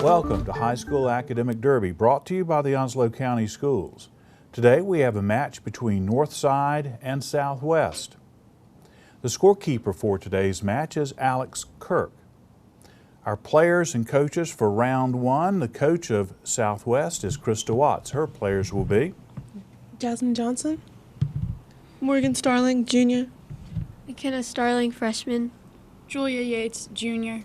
Welcome to High School Academic Derby, brought to you by the Onslow County Schools. Today we have a match between Northside and Southwest. The scorekeeper for today's match is Alex Kirk. Our players and coaches for round one, the coach of Southwest is Krista Watts. Her players will be Jasmine Johnson, Morgan Starling, Jr., McKenna Starling, freshman. Julia Yates, junior.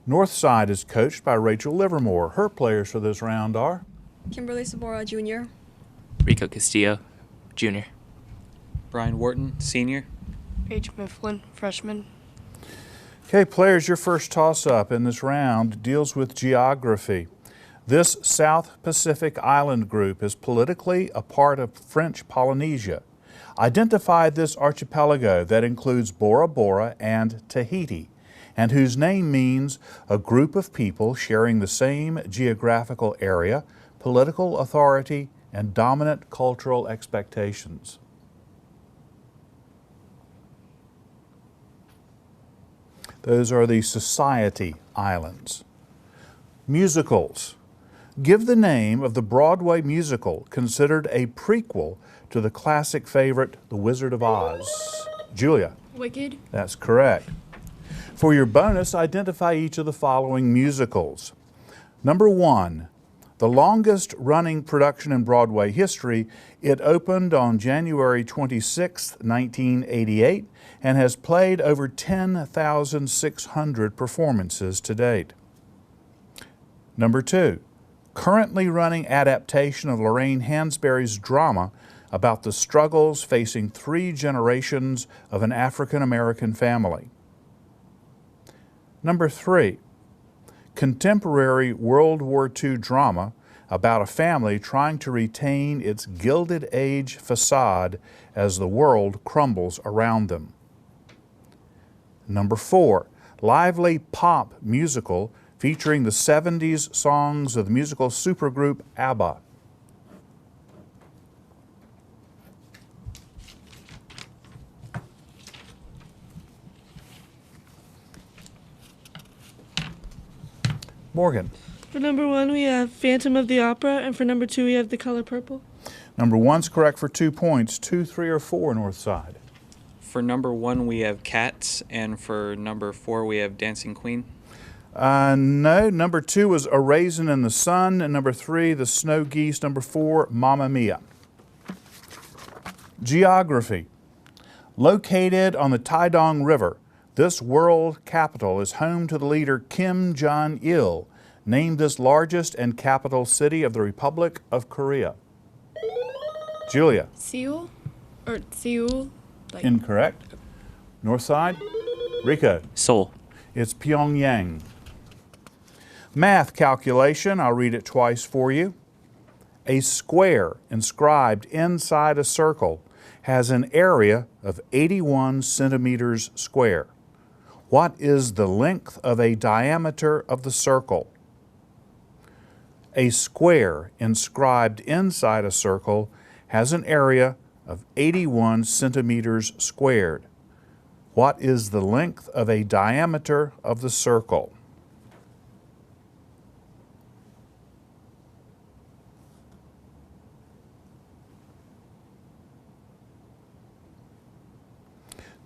Northside is coached by Rachel Livermore. Her players for this round are Kimberly Sabora, junior. Rico Castillo, junior. Brian Wharton, senior. Paige Mifflin, freshman. Okay, players, your first toss-up in this round deals with geography. This South Pacific island group is politically a part of French Polynesia. Identify this archipelago that includes Bora Bora and Tahiti, and whose name means a group of people sharing the same geographical area, political authority, and dominant cultural expectations. Those are the Society Islands. Musicals. Give the name of the Broadway musical considered a prequel to the classic favorite, The Wizard of Oz. Julia. Wicked. That's correct. For your bonus, identify each of the following musicals. Number one, the longest running production in Broadway history, it opened on January 26, 1988, and has played over 10,600 performances to date. Number two, currently running adaptation of Lorraine Hansberry's drama about the struggles facing 3 generations of an African-American family. Number three, contemporary World War II drama about a family trying to retain its Gilded Age facade as the world crumbles around them. Number four, lively pop musical featuring the 70s songs of the musical supergroup ABBA. Morgan. For number one, we have Phantom of the Opera, and for number two, we have The Color Purple. Number one's correct for 2 points. 2, 3, or 4, Northside. For number one, we have Cats, and for number 4, we have Dancing Queen. No, number 2 was A Raisin in the Sun, and number 3, The Snow Geese. Number 4, Mamma Mia. Geography. Located on the Taedong River, this world capital is home to the leader Kim Jong-il, named this largest and capital city of the Republic of Korea. Julia. Seoul? Or Seoul? Incorrect. Northside. Rico. Seoul. It's Pyongyang. Math calculation, I'll read it twice for you. A square inscribed inside a circle has an area of 81 centimeters square. What is the length of a diameter of the circle? A square inscribed inside a circle has an area of 81 centimeters squared. What is the length of a diameter of the circle?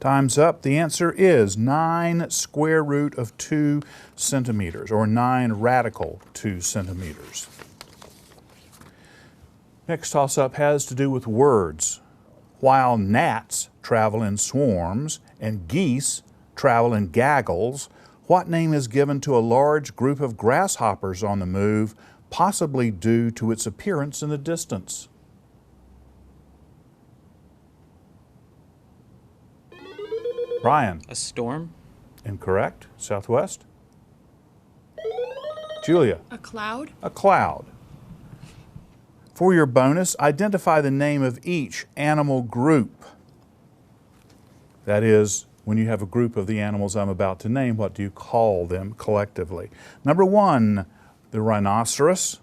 Time's up. The answer is 9 square root of 2 centimeters, or 9 radical 2 centimeters. Next toss-up has to do with words. While gnats travel in swarms and geese travel in gaggles, what name is given to a large group of grasshoppers on the move, possibly due to its appearance in the distance? Brian. A storm. Incorrect. Southwest. Julia. A cloud? A cloud. For your bonus, identify the name of each animal group. That is, when you have a group of the animals I'm about to name, what do you call them collectively? Number 1, the rhinoceros.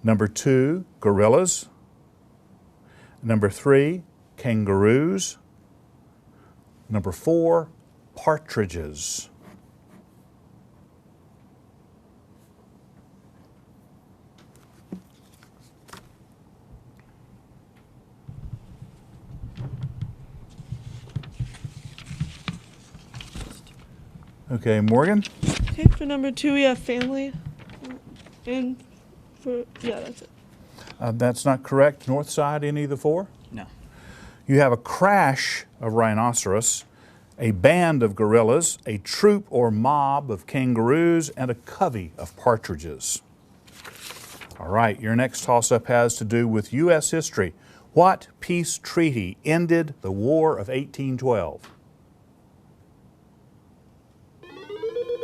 Number 2, gorillas. Number 3, kangaroos. Number 4, partridges. Okay, Morgan? Okay, for number 2 we have family. And that's it. That's not correct. Northside, any of the four? No. You have a crash of rhinoceros, a band of gorillas, a troop or mob of kangaroos, and a covey of partridges. All right, your next toss-up has to do with U.S. history. What peace treaty ended the War of 1812?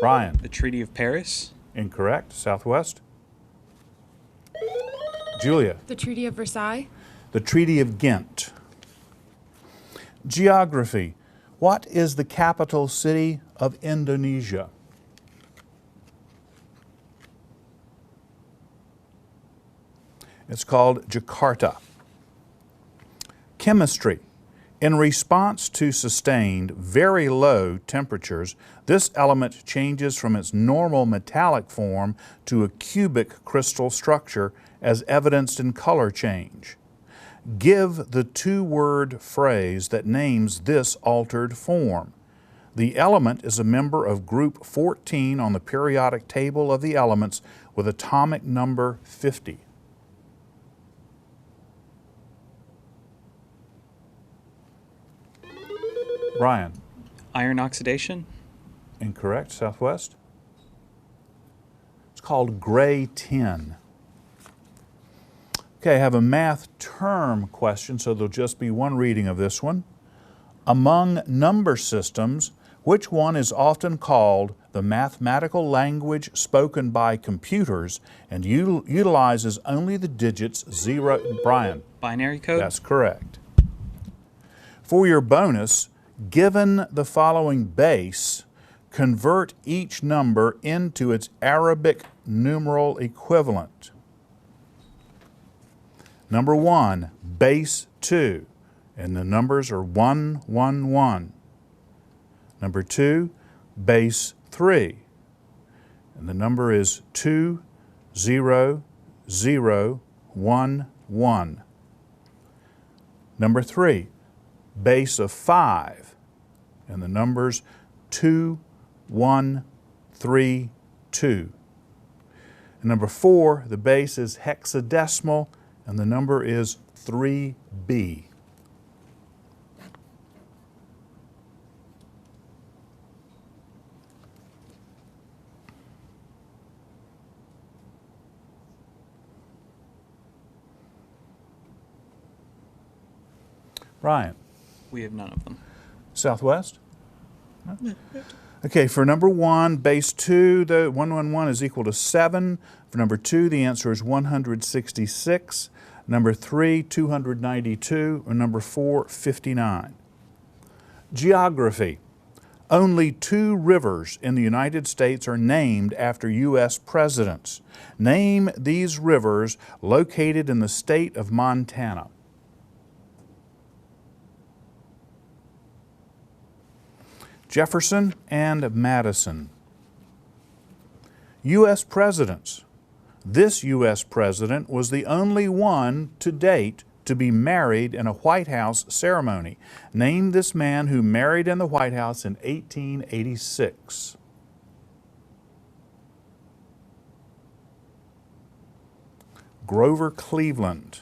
Brian? The Treaty of Paris? Incorrect. Southwest? Julia? The Treaty of Versailles. The Treaty of Ghent. Geography. What is the capital city of Indonesia? It's called Jakarta. Chemistry. In response to sustained very low temperatures, this element changes from its normal metallic form to a cubic crystal structure as evidenced in color change. Give the two-word phrase that names this altered form. The element is a member of group 14 on the periodic table of the elements with atomic number 50. Brian? Iron oxidation? Incorrect. Southwest? It's called gray tin. Okay, I have a math term question, so there'll just be one reading of this one. Among number systems, which one is often called the mathematical language spoken by computers and utilizes only the digits 0? Brian? Binary code? That's correct. For your bonus, given the following base, convert each number into its Arabic numeral equivalent. Number 1, base 2, and the numbers are 1, 1, 1. Number 2, base 3, and the number is 2, 0, 0, 1, 1. Number 3, base of 5, and the numbers 2, 1, 3, 2. And number 4, the base is hexadecimal, and the number is 3B. Ryan? We have none of them. Southwest? Okay, for number 1, base 2, the 111 is equal to 7. For number 2, the answer is 166. Number 3, 292. Or number 4, 59. Geography. Only 2 rivers in the United States are named after U.S. presidents. Name these rivers located in the state of Montana. Jefferson and Madison. U.S. presidents. This U.S. president was the only one to date to be married in a White House ceremony. Name this man who married in the White House in 1886. Grover Cleveland.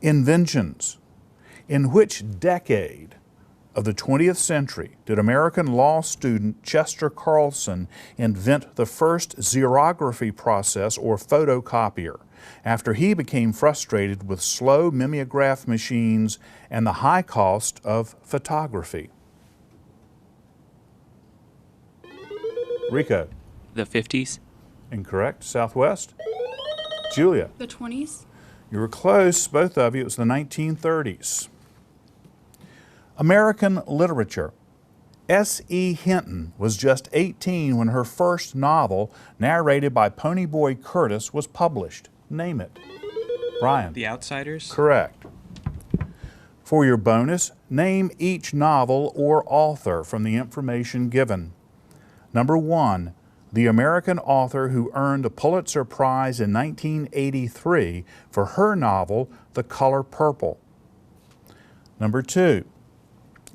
Inventions. In which decade of the 20th century did American law student Chester Carlson invent the first xerography process or photocopier after he became frustrated with slow mimeograph machines and the high cost of photography? Rico? The 50s. Incorrect. Southwest? Julia? The 20s. You were close, both of you. It was the 1930s. American literature. S.E. Hinton was just 18 when her first novel, narrated by Ponyboy Curtis, was published. Name it. Brian? The Outsiders? Correct. For your bonus, name each novel or author from the information given. Number 1, the American author who earned a Pulitzer Prize in 1983 for her novel, The Color Purple. Number 2,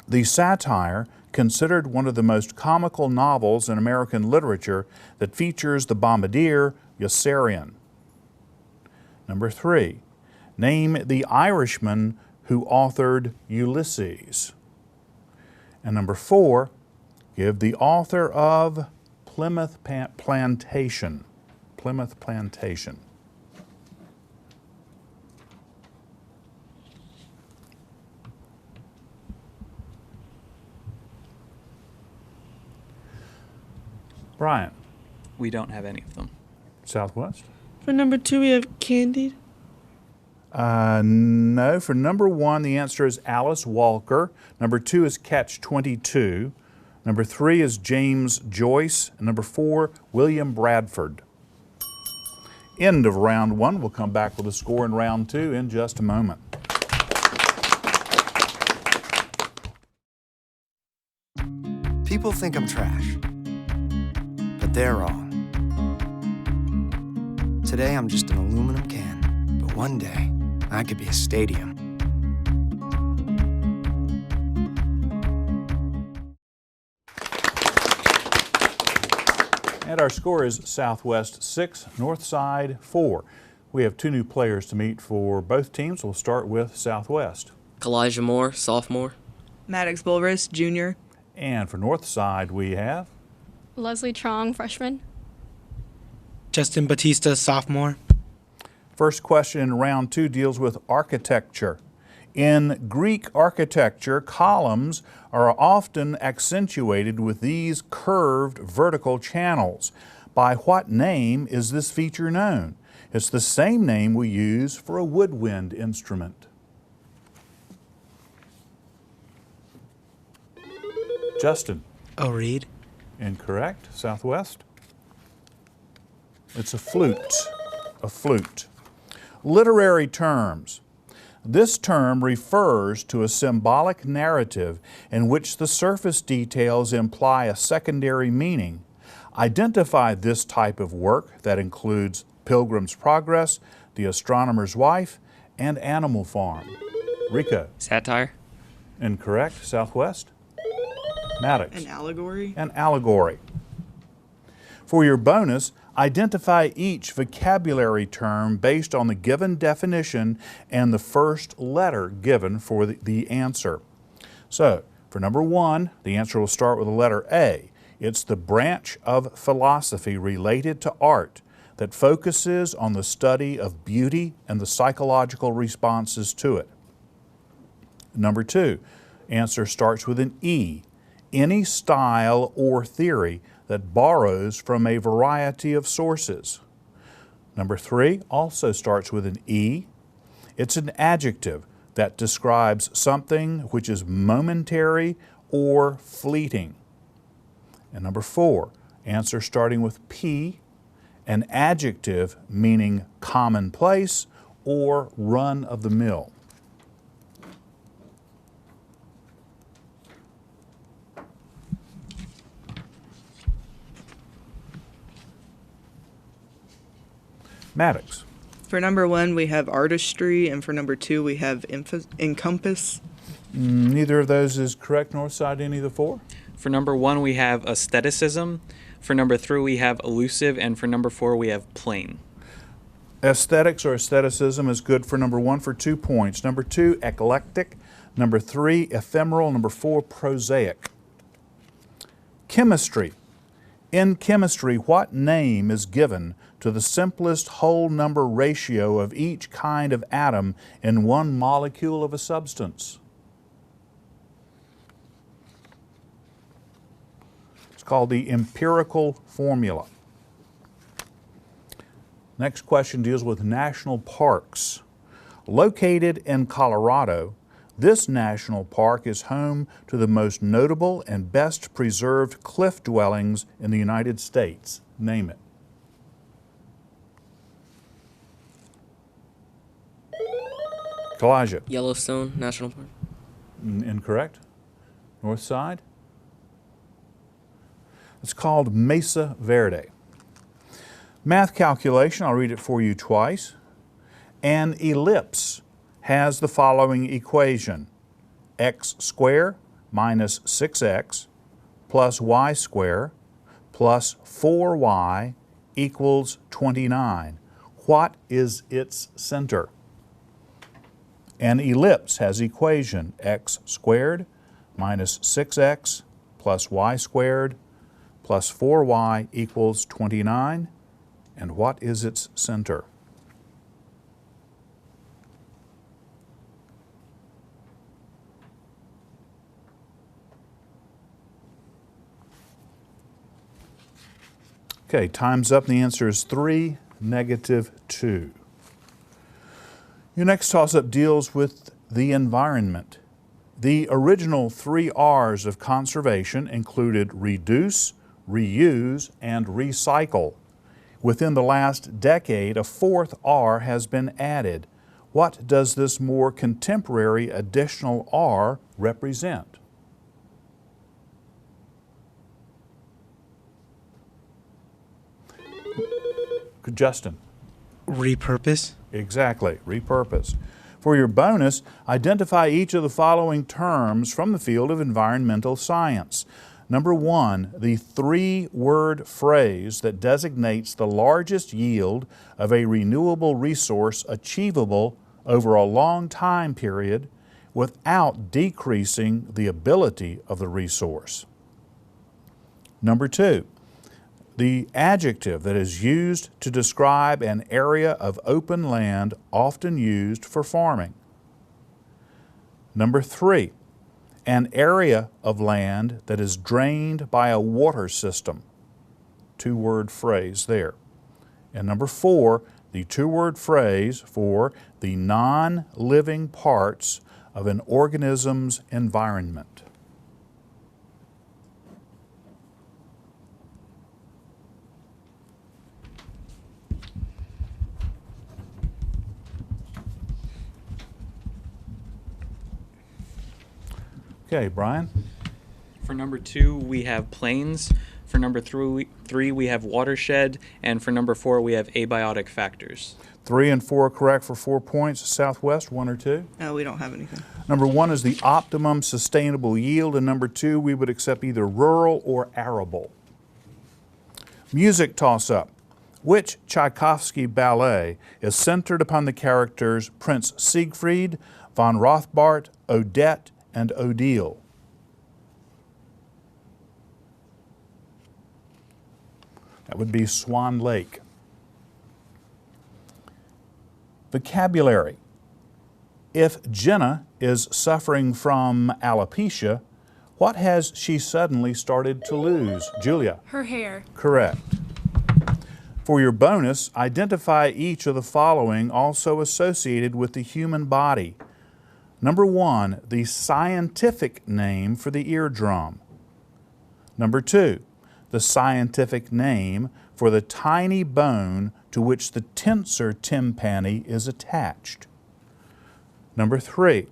the satire considered one of the most comical novels in American literature that features the bombardier Yossarian? Number 3, name the Irishman who authored Ulysses. And number 4, give the author of Plymouth Plantation. Plymouth Plantation. Brian. We don't have any of them. Southwest? For number 2, we have Candied. No. For number 1, the answer is Alice Walker. Number 2 is Catch-22. Number 3 is James Joyce. And number 4, William Bradford. End of round 1. We'll come back with a score in round 2 in just a moment. People think I'm trash, but they're wrong. Today I'm just an aluminum can, but one day I could be a stadium. And our score is Southwest 6, Northside 4. We have 2 new players to meet for both teams. We'll start with Southwest. Elijah Moore, sophomore. Maddox Bulris, junior. And for Northside, we have Leslie Trong, freshman. Justin Batista, sophomore. First question in round 2 deals with architecture. In Greek architecture, columns are often accentuated with these curved vertical channels. By what name is this feature known? It's the same name we use for a woodwind instrument. Justin. A reed. Incorrect. Southwest. It's a flute. A flute. Literary terms. This term refers to a symbolic narrative in which the surface details imply a secondary meaning. Identify this type of work that includes Pilgrim's Progress, The Astronomer's Wife, and Animal Farm. Rico. Satire. Incorrect. Southwest. Maddox. An allegory. An allegory. For your bonus, identify each vocabulary term based on the given definition and the first letter given for the answer. So, for number 1, the answer will start with the letter A. It's the branch of philosophy related to art that focuses on the study of beauty and the psychological responses to it. Number 2, answer starts with an E. Any style or theory that borrows from a variety of sources. Number 3 also starts with an E. It's an adjective that describes something which is momentary or fleeting. And number 4, answer starting with P, an adjective meaning commonplace or run-of-the-mill. Maddox. For number 1, we have artistry, and for number 2, we have encompass. Neither of those is correct. Northside, any of the 4? For number 1, we have aestheticism. For number 3, we have elusive. And for number 4, we have plain. Aesthetics or aestheticism is good for number 1 for 2 points. Number 2, eclectic. Number 3, ephemeral. Number 4, prosaic. Chemistry. In chemistry, what name is given to the simplest whole number ratio of each kind of atom in one molecule of a substance? It's called the empirical formula. Next question deals with national parks. Located in Colorado, this national park is home to the most notable and best preserved cliff dwellings in the United States. Name it. Elijah. Yellowstone National Park. Incorrect. North side. It's called Mesa Verde. Math calculation, I'll read it for you twice. An ellipse has the following equation: x squared minus 6x plus y squared plus 4y equals 29. What is its center? An ellipse has equation x squared minus 6x plus y squared plus 4y equals 29. And what is its center? Okay, time's up and the answer is 3, -2. Your next toss-up deals with the environment. The original 3 R's of conservation included reduce, reuse, and recycle. Within the last decade, a 4th R has been added. What does this more contemporary additional R represent? Justin. Repurpose. Exactly, repurpose. For your bonus, identify each of the following terms from the field of environmental science. Number 1, the 3-word phrase that designates the largest yield of a renewable resource achievable over a long time period without decreasing the ability of the resource. Number 2, the adjective that is used to describe an area of open land often used for farming. Number 3, an area of land that is drained by a water system. 2-word phrase there. And number 4, the 2-word phrase for the non-living parts of an organism's environment. Okay, Brian. For number 2, we have plains. For number 3, we have watershed. And for number 4, we have abiotic factors. 3 and 4 correct for 4 points. Southwest, 1 or 2? We don't have anything. Number 1 is the optimum sustainable yield, and number 2, we would accept either rural or arable. Music toss-up. Which Tchaikovsky ballet is centered upon the characters Prince Siegfried, von Rothbart, Odette, and Odile? That would be Swan Lake. Vocabulary. If Jenna is suffering from alopecia, what has she suddenly started to lose? Julia. Her hair. Correct. For your bonus, identify each of the following also associated with the human body. Number 1, the scientific name for the eardrum. Number 2, the scientific name for the tiny bone to which the tensor tympani is attached. Number 3,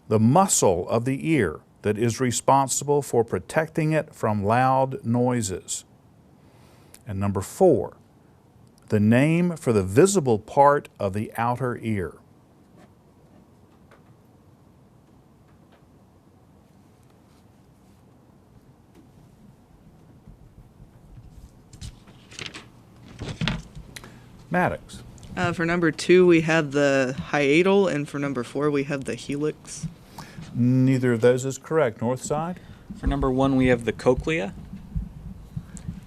the muscle of the ear that is responsible for protecting it from loud noises. And number 4, the name for the visible part of the outer ear. Maddox. For number 2, we have the hiatal, and for number 4, we have the helix. Neither of those is correct. Northside. For number 1, we have the cochlea.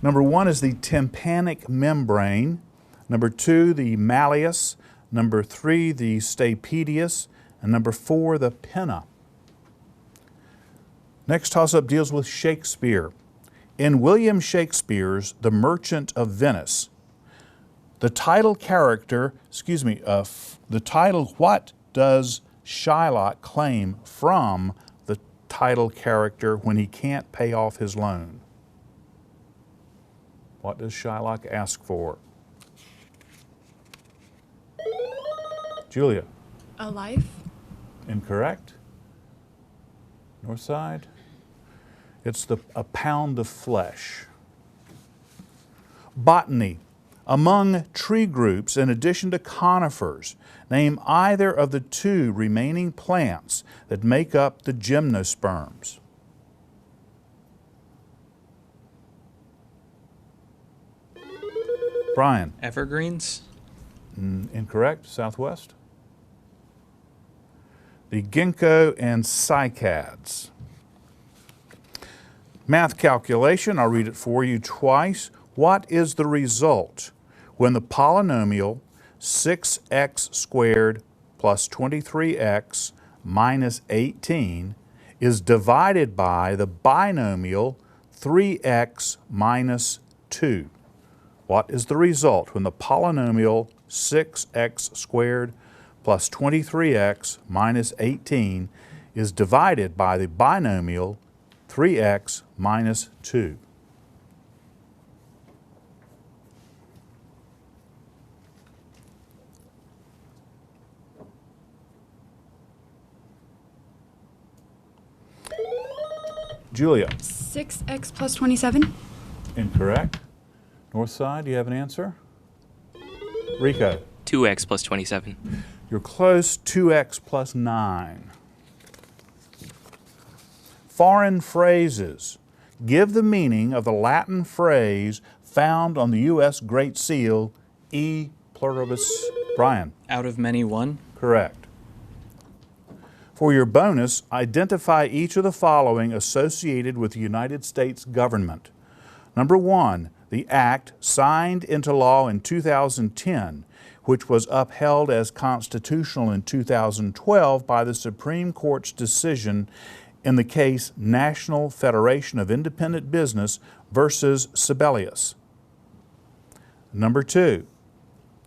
Number 1 is the tympanic membrane. Number 2, the malleus. Number 3, the stapedius. And number 4, the pinna. Next toss-up deals with Shakespeare. In William Shakespeare's The Merchant of Venice, the title character, the title, what does Shylock claim from the title character when he can't pay off his loan? What does Shylock ask for? Julia. A life. Incorrect. Northside. It's a pound of flesh. Botany. Among tree groups, in addition to conifers, name either of the 2 remaining plants that make up the gymnosperms. Brian. Evergreens. Incorrect. Southwest. The ginkgo and cycads. Math calculation, I'll read it for you twice. What is the result when the polynomial 6x squared plus 23x minus 18 is divided by the binomial 3x minus 2? What is the result when the polynomial 6x squared plus 23x minus 18 is divided by the binomial 3x minus 2? Julia. 6x plus 27. Incorrect. Northside, do you have an answer? Rico. 2x plus 27. You're close. 2x plus 9. Foreign phrases. Give the meaning of the Latin phrase found on the U.S. Great Seal, e pluribus. Brian. Out of many, one. Correct. For your bonus, identify each of the following associated with the United States government. Number 1, the act signed into law in 2010, which was upheld as constitutional in 2012 by the Supreme Court's decision in the case National Federation of Independent Business versus Sibelius. Number 2,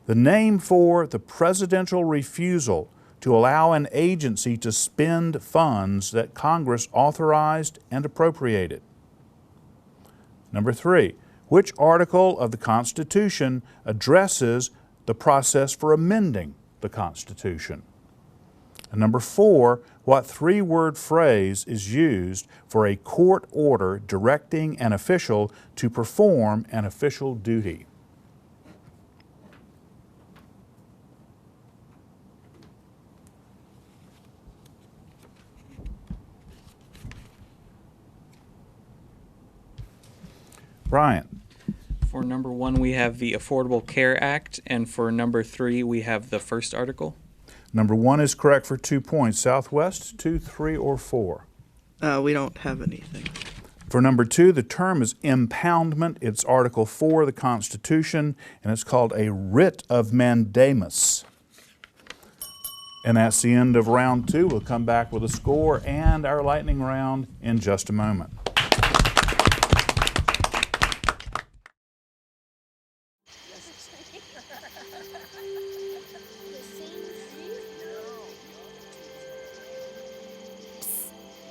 the name for the presidential refusal to allow an agency to spend funds that Congress authorized and appropriated. Number 3, which article of the Constitution addresses the process for amending the Constitution? And number 4, what 3-word phrase is used for a court order directing an official to perform an official duty? Brian. For number 1, we have the Affordable Care Act, and for number 3, we have the first article. Number 1 is correct for 2 points. Southwest, 2, 3, or 4? We don't have anything. For number 2, the term is impoundment. It's Article 4 of the Constitution, and it's called a writ of mandamus. And that's the end of round 2. We'll come back with a score and our lightning round in just a moment.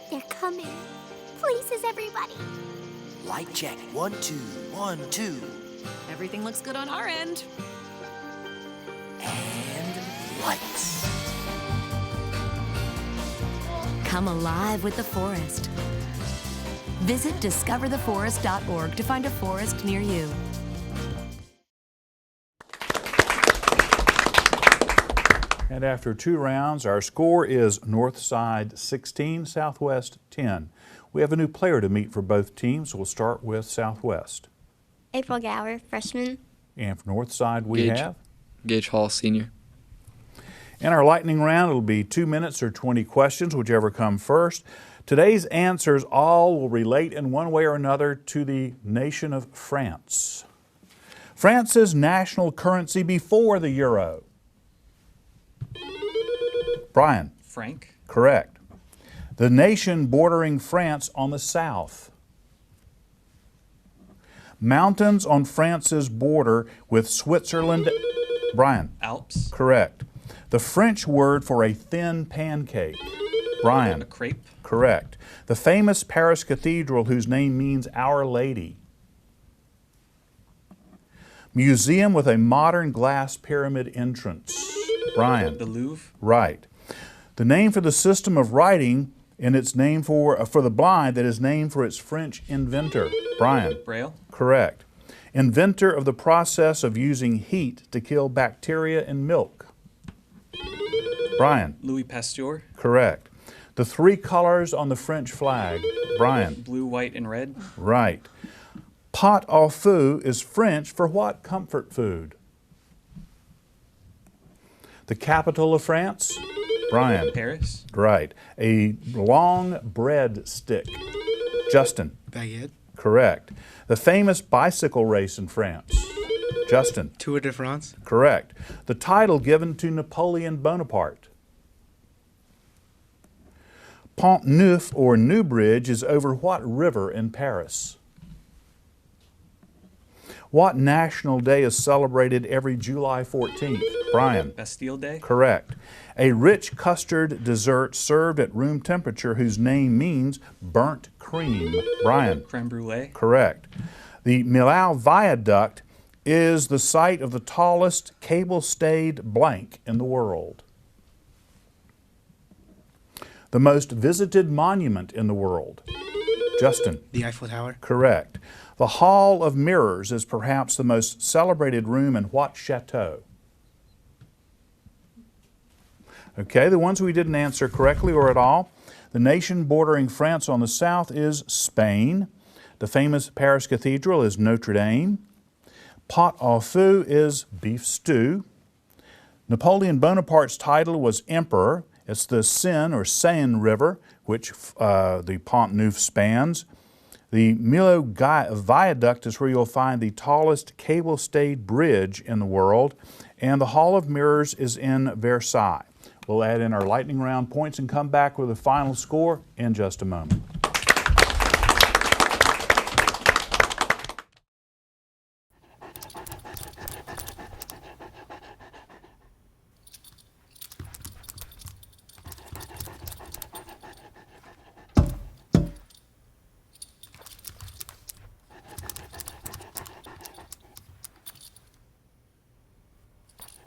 They're coming. Places, everybody. Light check. 1, 2, 1, 2. Everything looks good on our end. And lights. Come alive with the forest. Visit discovertheforest.org to find a forest near you. And after 2 rounds, our score is Northside 16, Southwest 10. We have a new player to meet for both teams, so we'll start with Southwest. April Gower, freshman. And for Northside, we have Gage Hall, senior. In our lightning round, it'll be 2 minutes or 20 questions, whichever come first. Today's answers all will relate in one way or another to the nation of France. France's national currency before the euro. Brian. Frank. Correct. The nation bordering France on the south. Mountains on France's border with Switzerland. Brian. Alps. Correct. The French word for a thin pancake. Brian. A crepe. Correct. The famous Paris cathedral whose name means Our Lady. Museum with a modern glass pyramid entrance. Brian. The Louvre. Right. The name for the system of writing and its name for the blind that is named for its French inventor. Brian. Braille. Correct. Inventor of the process of using heat to kill bacteria in milk. Brian. Louis Pasteur. Correct. The 3 colors on the French flag. Brian. Blue, white, and red. Right. Pot au feu is French for what comfort food? The capital of France? Brian. Paris. Right. A long bread stick. Justin. Baguette. Correct. The famous bicycle race in France. Justin. Tour de France. Correct. The title given to Napoleon Bonaparte. Pont Neuf, or New Bridge, is over what river in Paris? What national day is celebrated every July 14th? Brian. Bastille Day. Correct. A rich custard dessert served at room temperature whose name means burnt cream. Brian. Creme brulee. Correct. The Millau Viaduct is the site of the tallest cable-stayed blank in the world. The most visited monument in the world. Justin. The Eiffel Tower. Correct. The Hall of Mirrors is perhaps the most celebrated room in what chateau? Okay, the ones we didn't answer correctly or at all. The nation bordering France on the south is Spain. The famous Paris Cathedral is Notre Dame. Pot au feu is beef stew. Napoleon Bonaparte's title was Emperor. It's the Seine or Seine River, which the Pont Neuf spans. The Millau Viaduct is where you'll find the tallest cable-stayed bridge in the world. And the Hall of Mirrors is in Versailles. We'll add in our lightning round points and come back with a final score in just a moment.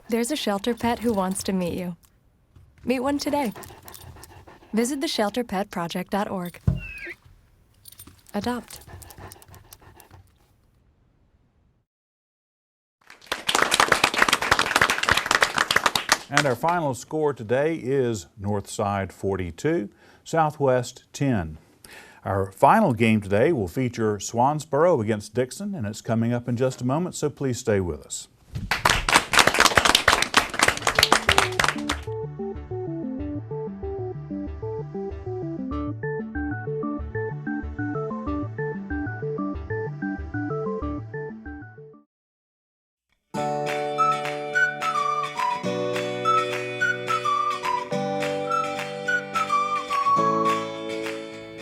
There's a shelter pet who wants to meet you. Meet one today. Visit theshelterpetproject.org. Adopt. And our final score today is Northside 42, Southwest 10. Our final game today will feature Swansboro against Dixon, and it's coming up in just a moment, so please stay with us.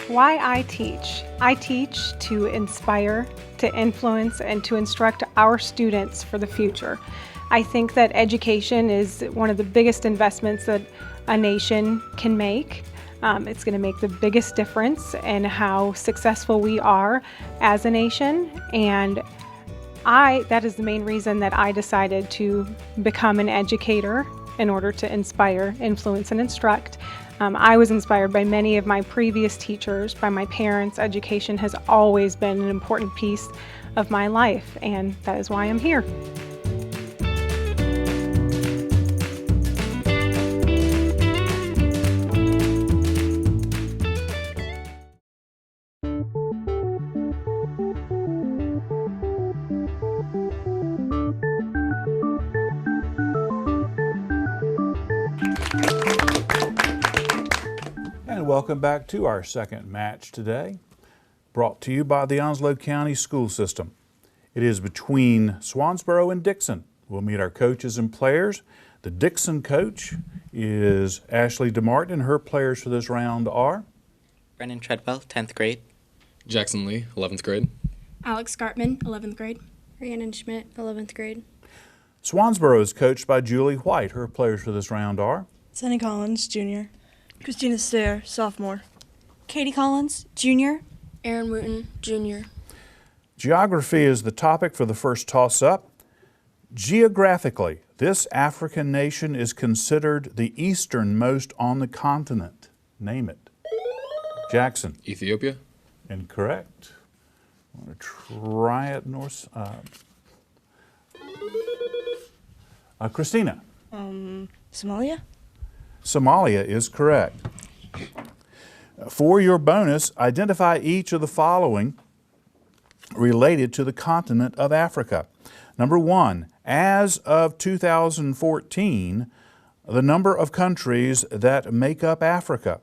Why I teach. I teach to inspire, to influence, and to instruct our students for the future. I think that education is one of the biggest investments that a nation can make. It's going to make the biggest difference in how successful we are as a nation, and that is the main reason that I decided to become an educator in order to inspire, influence, and instruct. I was inspired by many of my previous teachers, by my parents. Education has always been an important piece of my life, and that is why I'm here. Welcome back to our second match today, brought to you by the Onslow County School System. It is between Swansboro and Dixon. We'll meet our coaches and players. The Dixon coach is Ashley DeMartin, and her players for this round are Brennan Treadwell, 10th grade. Jackson Lee, 11th grade. Alex Gartman, 11th grade. Rhiannon Schmidt, 11th grade. Swansboro is coached by Julie White. Her players for this round are Sunny Collins, junior. Christina Stair, sophomore. Katie Collins, junior. Aaron Wooten, junior. Geography is the topic for the first toss-up. Geographically, this African nation is considered the easternmost on the continent. Name it. Jackson. Ethiopia. Incorrect. I want to try it, Christina. Somalia? Somalia is correct. For your bonus, identify each of the following. related to the continent of Africa? Number 1, as of 2014, the number of countries that make up Africa.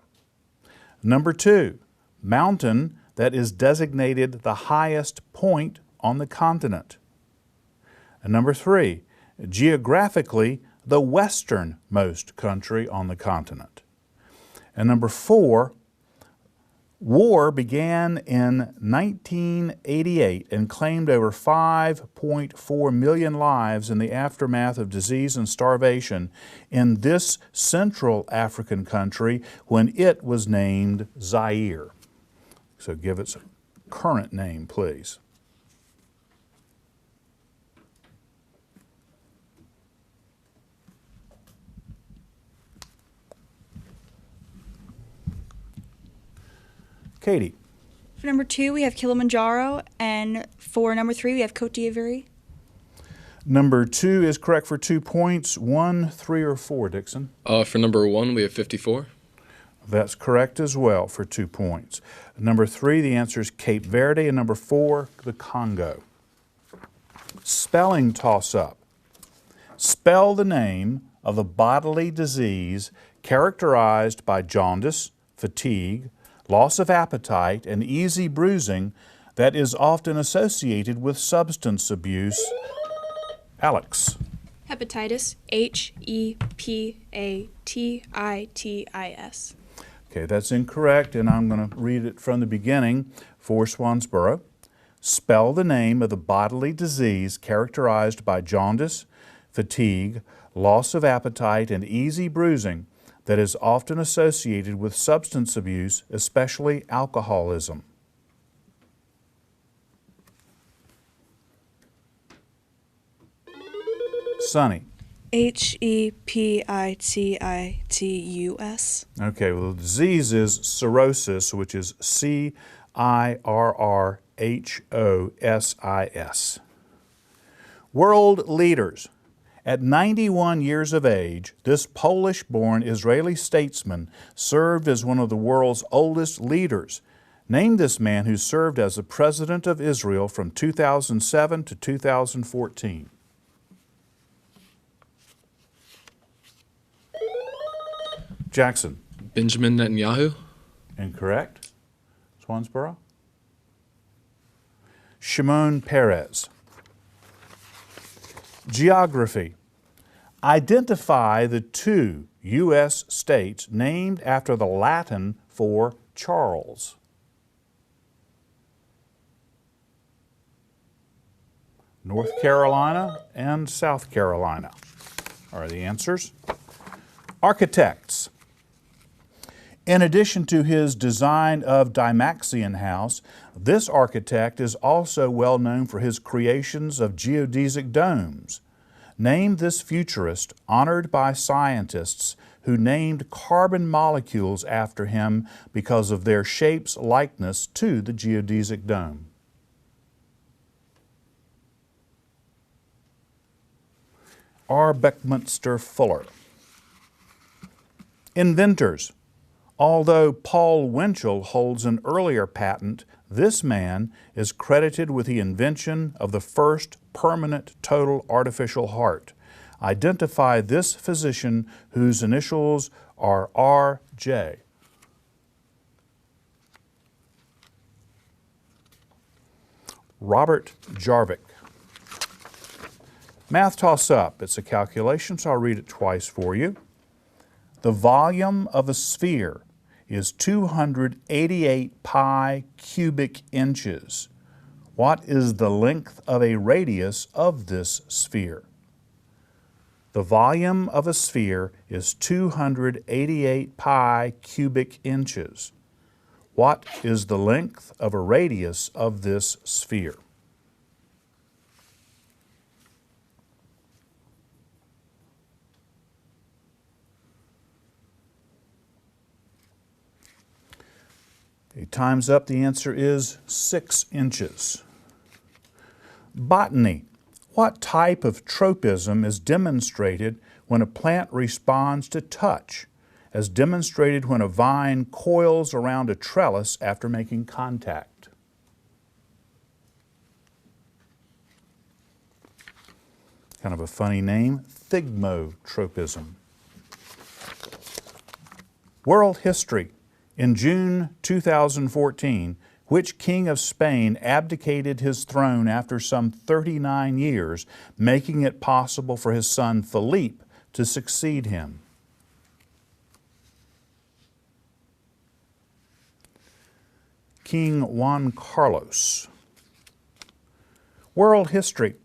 Number 2, mountain that is designated the highest point on the continent. And number 3, geographically the westernmost country on the continent. And number 4, war began in 1988 and claimed over 5.4 million lives in the aftermath of disease and starvation in this Central African country when it was named Zaire. So give its current name, please. Katie. For number 2, we have Kilimanjaro, and for number 3, we have Côte d'Ivoire. Number 2 is correct for 2 points. 1, 3, or 4, Dixon? For number 1, we have 54. That's correct as well for 2 points. Number 3, the answer is Cape Verde, and number 4, the Congo. Spelling toss-up. Spell the name of the bodily disease characterized by jaundice, fatigue, loss of appetite, and easy bruising that is often associated with substance abuse. Alex. Hepatitis, H-E-P-A-T-I-T-I-S. Okay, that's incorrect, and I'm going to read it from the beginning for Swansboro. Spell the name of the bodily disease characterized by jaundice, fatigue, loss of appetite, and easy bruising that is often associated with substance abuse, especially alcoholism. Sonny. H-E-P-I-T-I-T-U-S. Okay, well, the disease is cirrhosis, which is C-I-R-R-H-O-S-I-S. World leaders. At 91 years of age, this Polish-born Israeli statesman served as one of the world's oldest leaders. Name this man who served as the President of Israel from 2007 to 2014. Jackson. Benjamin Netanyahu. Incorrect. Swansboro. Shimon Peres. Geography. Identify the 2 U.S. states named after the Latin for Charles. North Carolina and South Carolina are the answers. Architects. In addition to his design of Dymaxion House, this architect is also well known for his creations of geodesic domes. Name this futurist honored by scientists who named carbon molecules after him because of their shape's likeness to the geodesic dome. R. Beckminster Fuller. Inventors. Although Paul Winchell holds an earlier patent, this man is credited with the invention of the first permanent total artificial heart. Identify this physician whose initials are R.J. Robert Jarvik. Math toss-up. It's a calculation, so I'll read it twice for you. The volume of a sphere is 288 pi cubic inches. What is the length of a radius of this sphere? The volume of a sphere is 288 pi cubic inches. What is the length of a radius of this sphere? Okay, time's up. The answer is 6 inches. Botany. What type of tropism is demonstrated when a plant responds to touch, as demonstrated when a vine coils around a trellis after making contact? kind of a funny name, thigmotropism. World history. In June 2014, which king of Spain abdicated his throne after some 39 years, making it possible for his son Philippe to succeed him? King Juan Carlos. World history.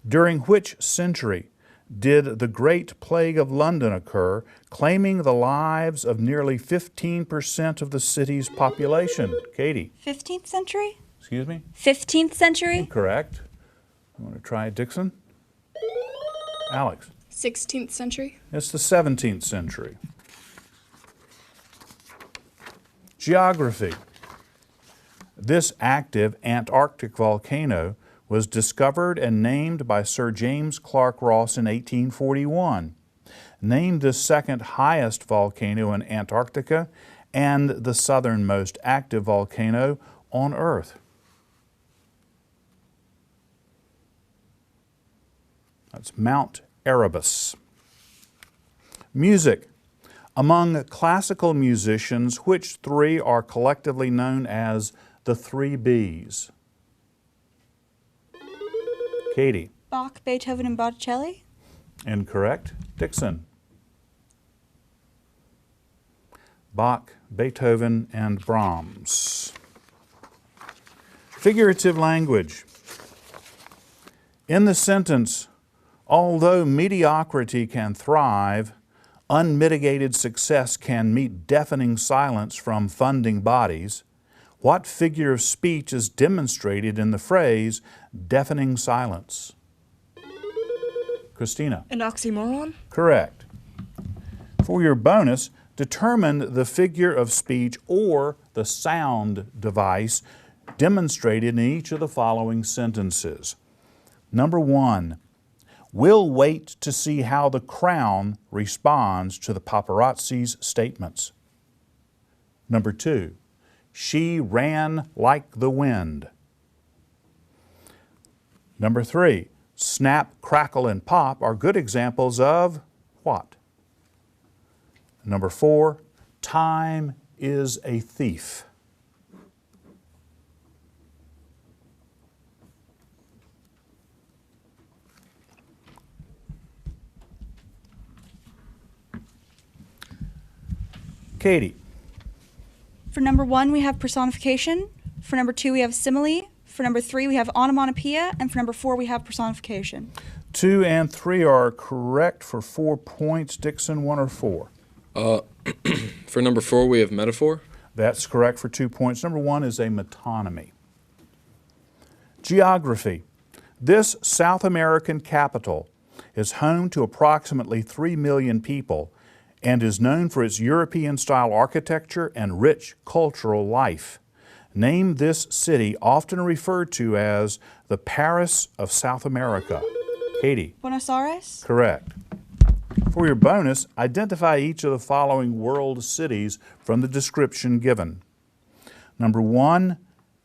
During which century did the Great Plague of London occur, claiming the lives of nearly 15% of the city's population? Katie. 15th century? Excuse me? 15th century? Correct. You want to try Dixon? Alex. 16th century. It's the 17th century. Geography. This active Antarctic volcano was discovered and named by Sir James Clark Ross in 1841. Named the second highest volcano in Antarctica and the southernmost active volcano on Earth. That's Mount Erebus. Music. Among classical musicians, which three are collectively known as the 3 Bs? Katie. Bach, Beethoven, and Botticelli? Incorrect. Dixon. Bach, Beethoven, and Brahms. Figurative language. In the sentence, although mediocrity can thrive, unmitigated success can meet deafening silence from funding bodies, what figure of speech is demonstrated in the phrase deafening silence? Christina. An oxymoron? Correct. For your bonus, determine the figure of speech or the sound device demonstrated in each of the following sentences. Number 1, we'll wait to see how the Crown responds to the paparazzi's statements. Number 2, she ran like the wind. Number 3, snap, crackle, and pop are good examples of what? Number 4, time is a thief. Katie. For number 1, we have personification. For number 2, we have simile. For number 3, we have onomatopoeia. And for number 4, we have personification. 2 and 3 are correct for 4 points. Dixon, 1 or 4? For number 4, we have metaphor. That's correct for 2 points. Number 1 is a metonymy. Geography. This South American capital is home to approximately 3 million people and is known for its European-style architecture and rich cultural life. Name this city, often referred to as the Paris of South America. Katie. Buenos Aires? Correct. For your bonus, identify each of the following world cities from the description given. Number 1,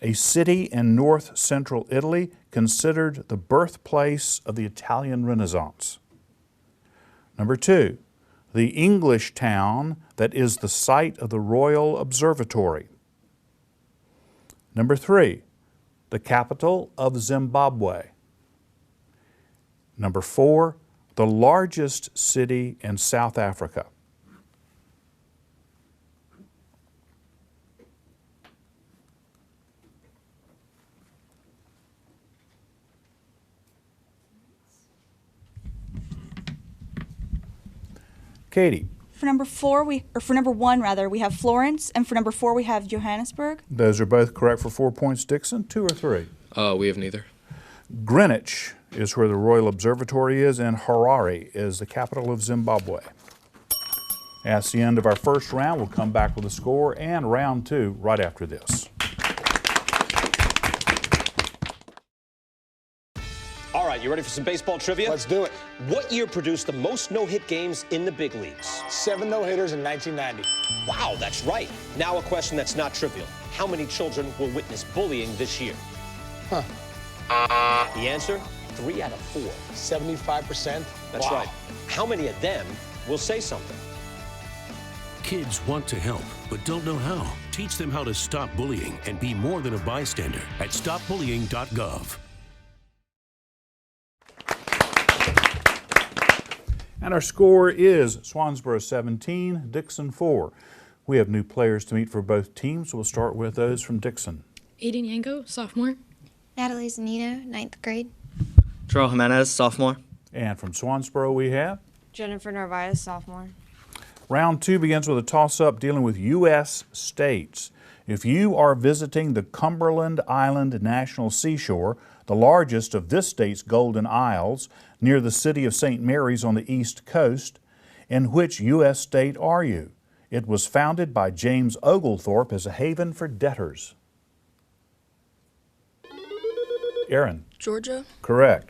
a city in north-central Italy considered the birthplace of the Italian Renaissance. Number 2, the English town that is the site of the Royal Observatory. Number 3, the capital of Zimbabwe. Number 4, the largest city in South Africa. Katie. For number 1 rather, we have Florence, and for number 4, we have Johannesburg. Those are both correct for 4 points. Dixon, 2 or 3? We have neither. Greenwich is where the Royal Observatory is, and Harare is the capital of Zimbabwe. That's the end of our first round. We'll come back with a score and round 2 right after this. All right, you ready for some baseball trivia? Let's do it. What year produced the most no-hit games in the big leagues? 7 no-hitters in 1990. Wow, that's right. Now a question that's not trivial. How many children will witness bullying this year? Huh. The answer? 3 out of 4. 75%? That's Wow. right. How many of them will say something? Kids want to help, but don't know how. Teach them how to stop bullying and be more than a bystander at stopbullying.gov. And our score is Swansboro 17, Dixon 4. We have new players to meet for both teams. We'll start with those from Dixon. Aiden Yanko, sophomore. Natalie Zanino, 9th grade. Terrell Jimenez, sophomore. And from Swansboro we have Jennifer Narvaez, sophomore. Round 2 begins with a toss-up dealing with U.S. states. If you are visiting the Cumberland Island National Seashore, the largest of this state's Golden Isles, near the city of St. Mary's on the east coast, in which U.S. state are you? It was founded by James Oglethorpe as a haven for debtors. Aaron. Georgia. Correct.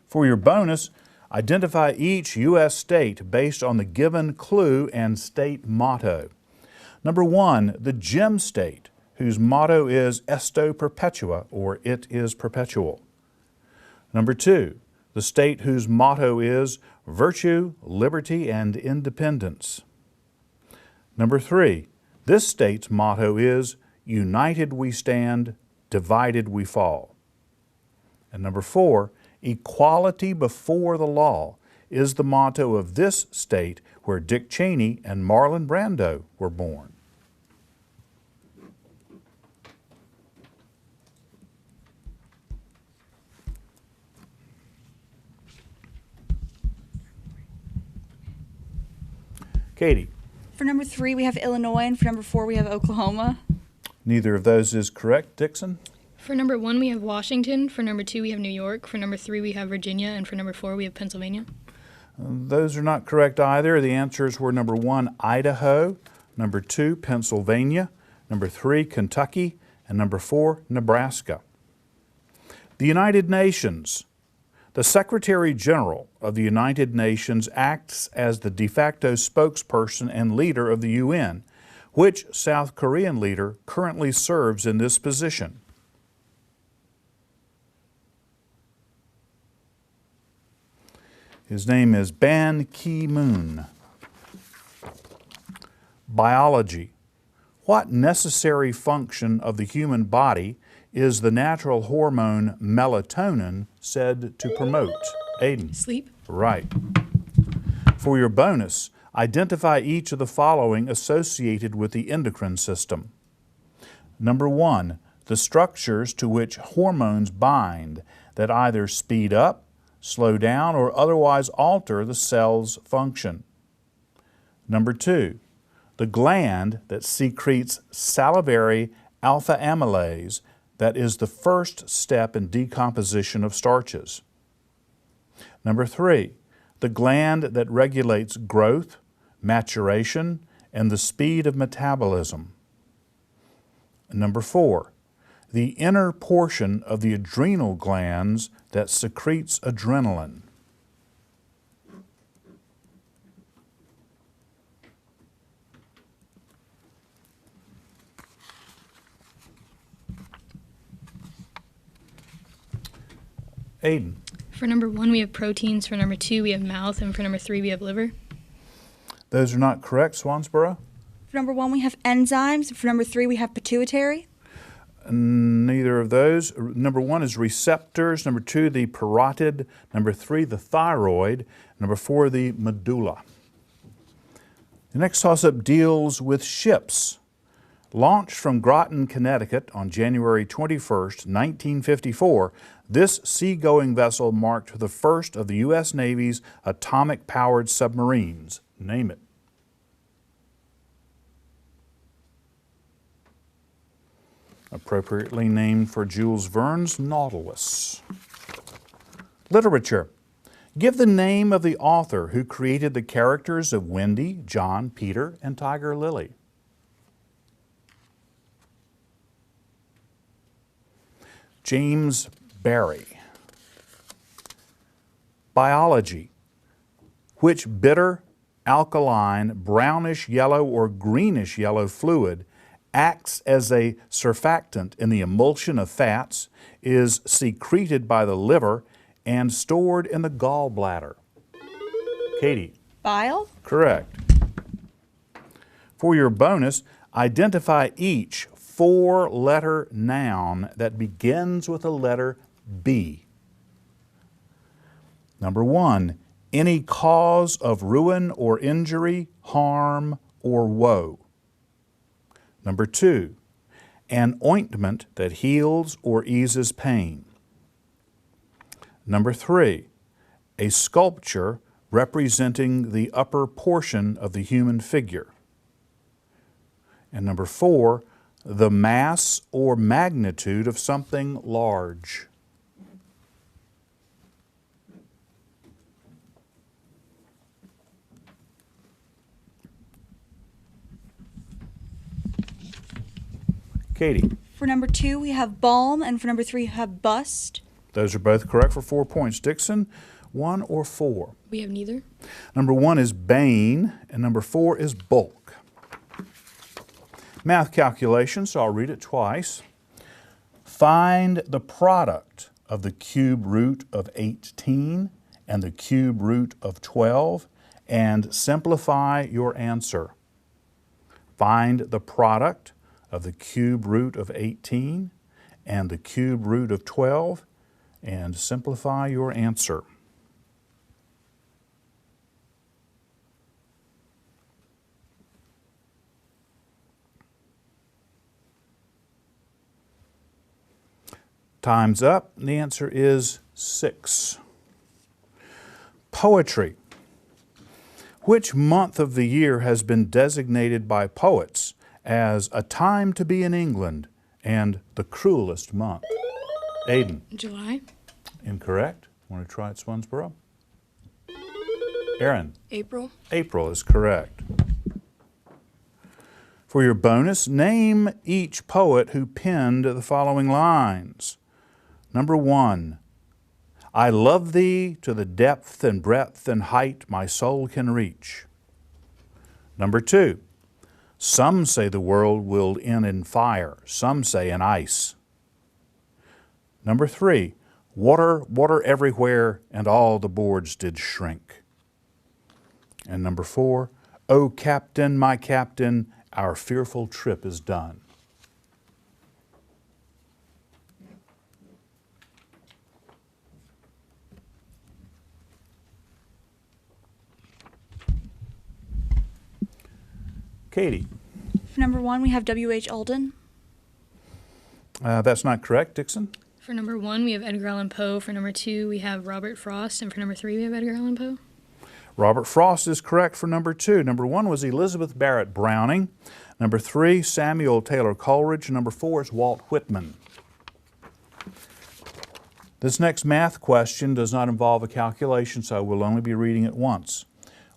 For your bonus, identify each U.S. state based on the given clue and state motto. Number 1, the Gem State, whose motto is Esto Perpetua, or it is perpetual. Number 2, the state whose motto is virtue, liberty, and independence. Number 3, this state's motto is united we stand, divided we fall. And number 4, equality before the law is the motto of this state where Dick Cheney and Marlon Brando were born. Katie. For number 3, we have Illinois, and for number 4, we have Oklahoma. Neither of those is correct. Dixon? For number 1, we have Washington. For number 2, we have New York. For number 3, we have Virginia. And for number 4, we have Pennsylvania. Those are not correct either. The answers were number 1, Idaho, number 2, Pennsylvania, number 3, Kentucky, and number 4, Nebraska. The United Nations. The Secretary General of the United Nations acts as the de facto spokesperson and leader of the UN. Which South Korean leader currently serves in this position? His name is Ban Ki-moon. Biology. What necessary function of the human body is the natural hormone melatonin said to promote? Aiden. Sleep. Right. For your bonus, identify each of the following associated with the endocrine system. Number 1, the structures to which hormones bind that either speed up, slow down, or otherwise alter the cell's function. Number 2, the gland that secretes salivary alpha amylase that is the first step in decomposition of starches. Number 3, the gland that regulates growth, maturation, and the speed of metabolism. Number 4, the inner portion of the adrenal glands that secretes adrenaline. Aiden. For number 1, we have proteins. For number 2, we have mouth. And for number 3, we have liver. Those are not correct. Swansboro? For number 1, we have enzymes. For number 3, we have pituitary. Neither of those. Number 1 is receptors. Number 2, the parotid. Number 3, the thyroid. Number 4, the medulla. The next toss-up deals with ships. Launched from Groton, Connecticut on January 21st, 1954, this seagoing vessel marked the first of the U.S. Navy's atomic-powered submarines. Name it. Appropriately named for Jules Verne's Nautilus. Literature. Give the name of the author who created the characters of Wendy, John, Peter, and Tiger Lily. James Barrie. Biology. Which bitter, alkaline, brownish yellow or greenish yellow fluid acts as a surfactant in the emulsion of fats, is secreted by the liver, and stored in the gallbladder? Katie. Bile. Correct. For your bonus, identify each four-letter noun that begins with a letter B. Number 1, any cause of ruin or injury, harm, or woe. Number 2, an ointment that heals or eases pain. Number 3, a sculpture representing the upper portion of the human figure. And number 4, the mass or magnitude of something large. Katie. For number 2, we have balm, and for number 3, we have bust. Those are both correct for 4 points. Dixon, 1 or 4? We have neither. Number 1 is bane, and number 4 is bulk. Math calculation, so I'll read it twice. Find the product of the cube root of 18 and the cube root of 12 and simplify your answer. Find the product of the cube root of 18 and the cube root of 12 and simplify your answer. Time's up. The answer is 6. Poetry. Which month of the year has been designated by poets as a time to be in England and the cruelest month? Aiden. July. Incorrect. Want to try it, Swansboro? Aaron. April. April is correct. For your bonus, name each poet who penned the following lines. Number 1, I love thee to the depth and breadth and height my soul can reach. Number 2, some say the world will end in fire, some say in ice. Number 3, water, water everywhere, and all the boards did shrink. And number 4, O captain, my captain, our fearful trip is done. Katie. For number 1, we have W.H. Auden. That's not correct. Dixon? For number 1, we have Edgar Allan Poe. For number 2, we have Robert Frost. And for number 3, we have Edgar Allan Poe. Robert Frost is correct for number 2. Number 1 was Elizabeth Barrett Browning. Number 3, Samuel Taylor Coleridge. Number 4 is Walt Whitman. This next math question does not involve a calculation, so we'll only be reading it once.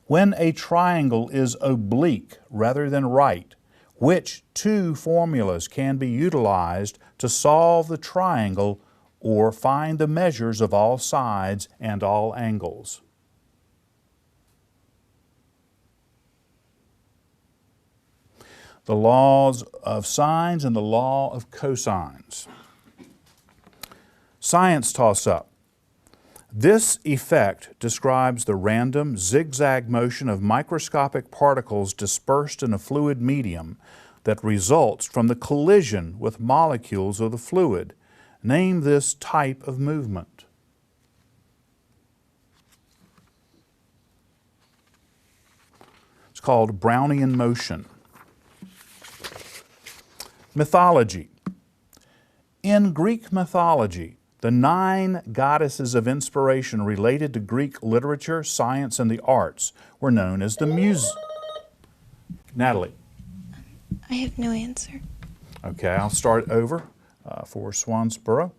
When a triangle is oblique rather than right, which 2 formulas can be utilized to solve the triangle or find the measures of all sides and all angles? The laws of sines and the law of cosines. Science toss-up. This effect describes the random zigzag motion of microscopic particles dispersed in a fluid medium that results from the collision with molecules of the fluid. Name this type of movement. It's called Brownian motion. Mythology. In Greek mythology, the 9 goddesses of inspiration related to Greek literature, science, and the arts were known as the Muses. Natalie. I have no answer. Okay, I'll start over for Swansboro.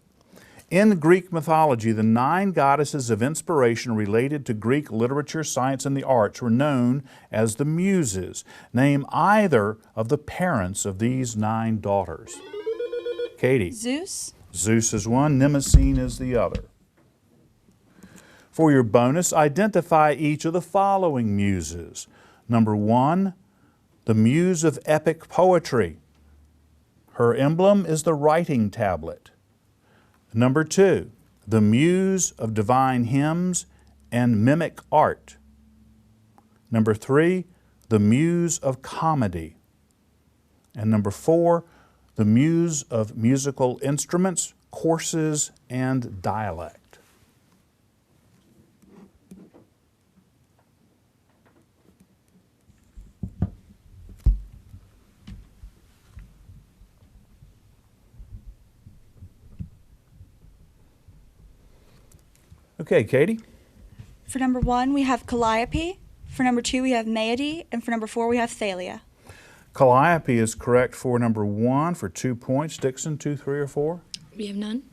In Greek mythology, the 9 goddesses of inspiration related to Greek literature, science, and the arts were known as the Muses. Name either of the parents of these 9 daughters. Katie. Zeus. Zeus is one, Mnemosyne is the other. For your bonus, identify each of the following muses. Number 1, the muse of epic poetry. Her emblem is the writing tablet. Number 2, the muse of divine hymns and mimic art. Number 3, the muse of comedy. And number 4, the muse of musical instruments, courses, and dialect. Okay, Katie. For number 1, we have Calliope. For number 2, we have Maiody. And for number 4, we have Thalia. Calliope is correct for number 1 for 2 points. Dixon, 2, 3, or 4? We have none.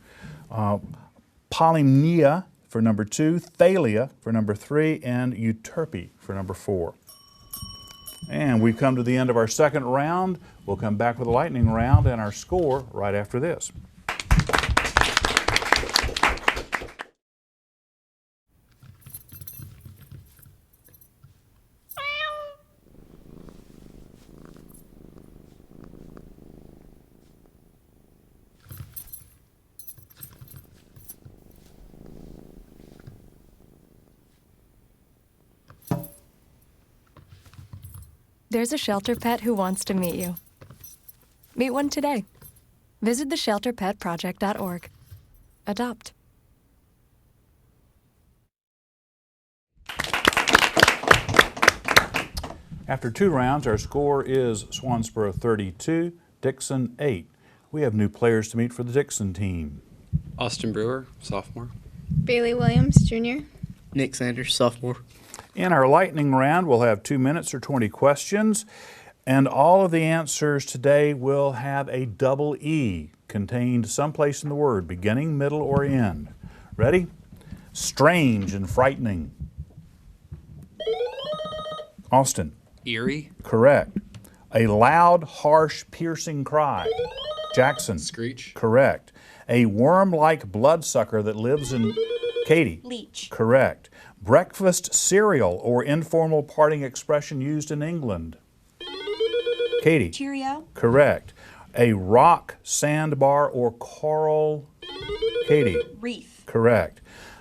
Polymnia for number 2, Thalia for number 3, and Euterpe for number 4. And we've come to the end of our second round. We'll come back with a lightning round and our score right after this. There's a shelter pet who wants to meet you. Meet one today. Visit theshelterpetproject.org. Adopt. After 2 rounds, our score is Swansboro 32, Dixon 8. We have new players to meet for the Dixon team. Austin Brewer, sophomore. Bailey Williams, junior. Nick Sanders, sophomore. In our lightning round, we'll have 2 minutes or 20 questions, and all of the answers today will have a double E contained someplace in the word, beginning, middle, or end. Ready? Strange and frightening. Austin. Eerie. Correct. A loud, harsh, piercing cry. Jackson. Screech. Correct. A worm-like bloodsucker that lives in... Katie. Leech. Correct. Breakfast cereal or informal parting expression used in England. Katie. Cheerio. Correct. A rock, sandbar, or coral. Katie. Reef. Correct.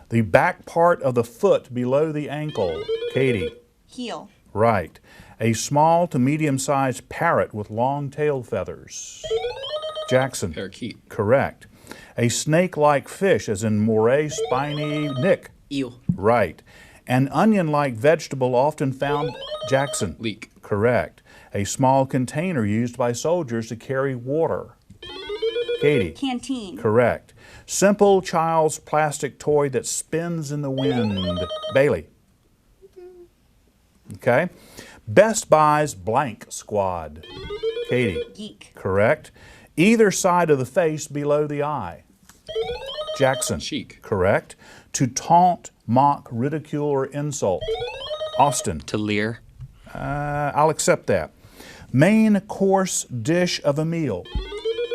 The back part of the foot below the ankle. Katie. Heel. Right. A small to medium-sized parrot with long tail feathers. Jackson. Parakeet. Correct. A snake-like fish, as in moray, spiny, Nick. Eel. Right. An onion-like vegetable often found, Jackson. Leek. Correct. A small container used by soldiers to carry water. Katie. Canteen. Correct. Simple child's plastic toy that spins in the wind. Bailey. Okay. Best Buy's blank squad. Katie. Geek. Correct. Either side of the face below the eye. Jackson. Cheek. Correct. To taunt, mock, ridicule, or insult. Austin. To leer. I'll accept that. Main course dish of a meal.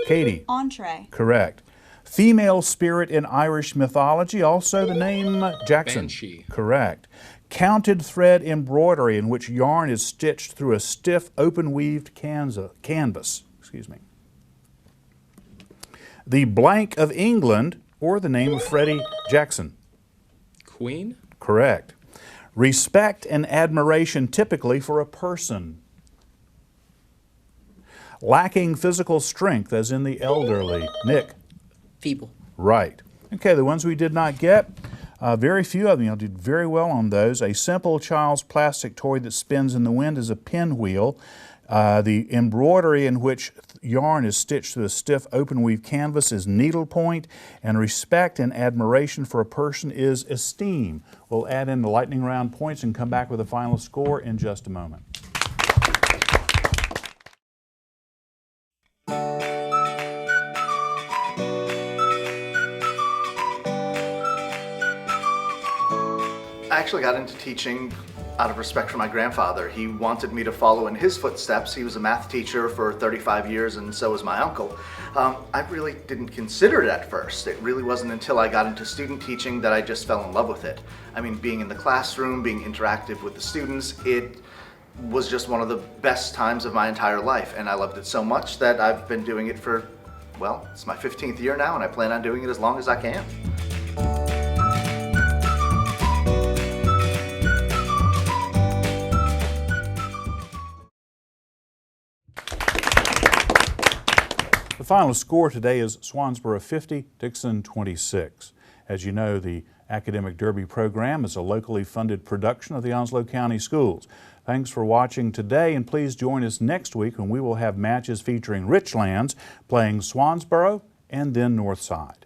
Katie. Entree. Correct. Female spirit in Irish mythology, also the name Jackson. Banshee. Correct. Counted thread embroidery in which yarn is stitched through a stiff open-weaved canvas. Excuse me. The blank of England, or the name of Freddie Jackson. Queen. Correct. Respect and admiration typically for a person. Lacking physical strength, as in the elderly. Nick. Feeble. Right. Okay, the ones we did not get, very few of them. You did very well on those. A simple child's plastic toy that spins in the wind is a pinwheel. The embroidery in which yarn is stitched to a stiff open weave canvas is needlepoint, and respect and admiration for a person is esteem. We'll add in the lightning round points and come back with a final score in just a moment. I actually got into teaching out of respect for my grandfather. He wanted me to follow in his footsteps. He was a math teacher for 35 years, and so was my uncle. I really didn't consider it at first. It really wasn't until I got into student teaching that I just fell in love with it. I mean, being in the classroom, being interactive with the students, it was just one of the best times of my entire life, and I loved it so much that I've been doing it for, well, it's my 15th year now, and I plan on doing it as long as I can. The final score today is Swansboro 50, Dixon 26. As you know, the Academic Derby program is a locally funded production of the Onslow County Schools. Thanks for watching today, and please join us next week when we will have matches featuring Richlands playing Swansboro and then Northside.